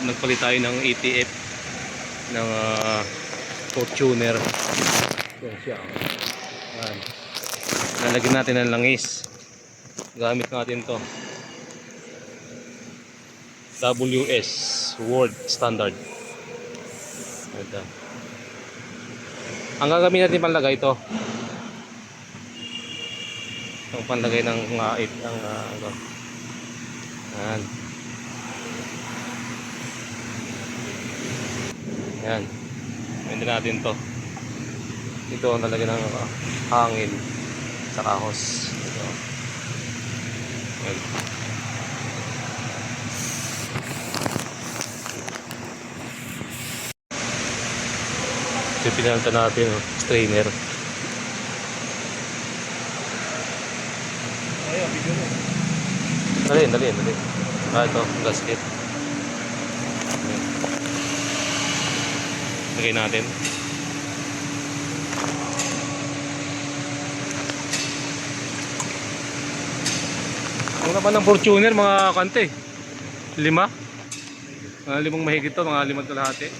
nagpalit tayo ng ATF ng Fortuner. Yan siya. Yan. Lalagyan natin ng langis. Gamit natin to WS World Standard. Ito. Ang gagamitin natin panlagay ito. Ang panlagay ng ano. Yan. Yan. Pwede natin to. Ito ang lalagyan ng hangin sa kahos. Ito. Yan. Ito pinalta natin, strainer. Ayun, video mo. Dali. Ito, gasket. Lagay natin. Ang naman ng Fortuner, mga kante. 5. Mga 5 mahigit to, mga 5 kalahati.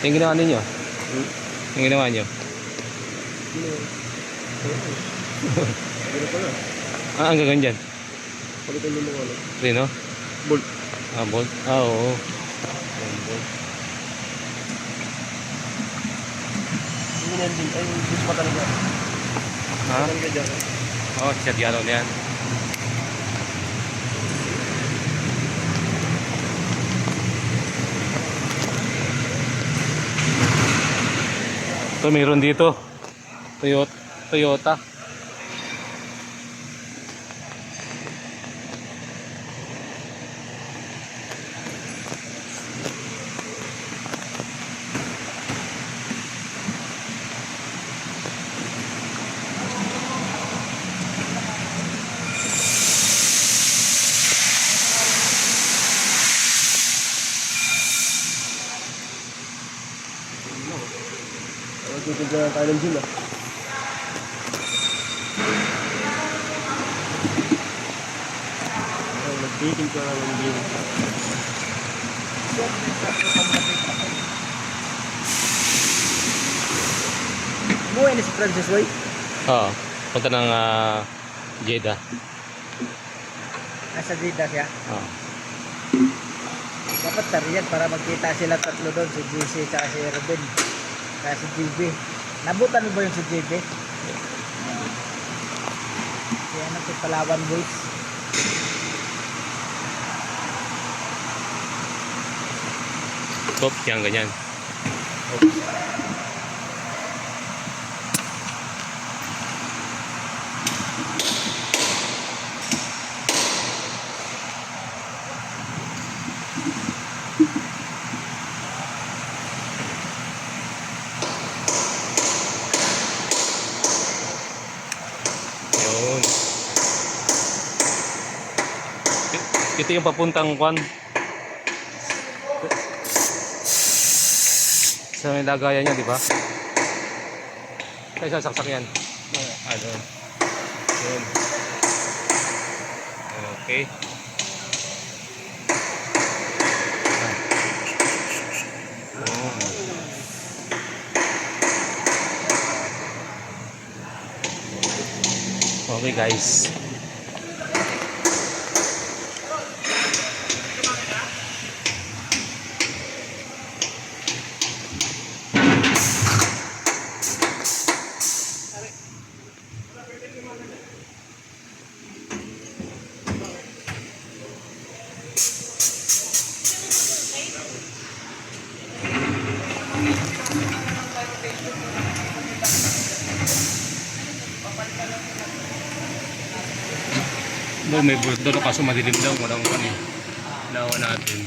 Yung ginawa ninyo? Yung ginawa nyo? Ang gagan dyan? Palitan mo mga ano? Rino? Bolt. Bolt? Oo. Bolt. Hindi na din. Ay, gusto pa talaga. Ha? Talaga dyan. Oo, siyadyano na yan. Ito mayroon dito. Toyota. Tutugan na tayo ng gym ah. Nag-dating ka ng gym. Buhay na si Francis Way? Oo. Punta ng Jeddah. Nasa Jeddah siya. Oo. Dapat tariyan para magkita sila tatlo doon, si GC at si Ruben. Kaya si JB. Nabutan mo ba yung si JB? Kaya na si Palawan Boys. Top, yan ganyan. Yun. Ito yung papuntang kwan. Sa may lagayan niya, di ba? Kaya sasaksak yan. Doon. Yun. Okay. Okay guys. Doon may bulot doon kaso madilim daw, walang kani. Lawan natin.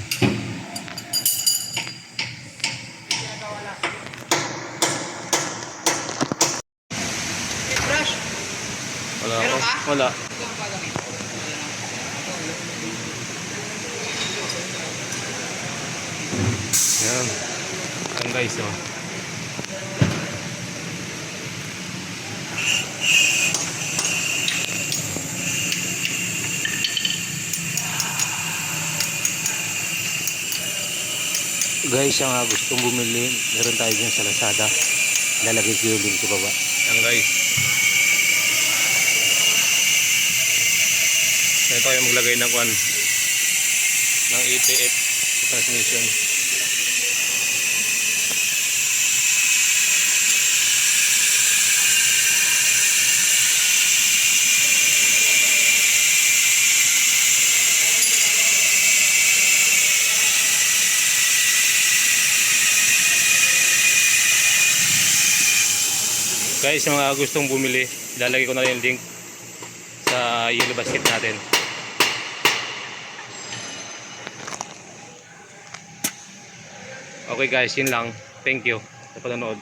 Brush. Wala. Meron ka? Wala. Ito ang pagawin. Ayan. Ayan guys, oh. Guys, ang gustong bumili, meron tayo dyan sa Lazada. Lalagay ko yung link sa baba. Ayan guys. Ayan tayo maglagay ng kwan ng ETF sa transmission. Guys, yung mga gustong bumili, lalagay ko na rin yung link sa yellow basket natin. Okay guys, yun lang. Thank you sa panonood.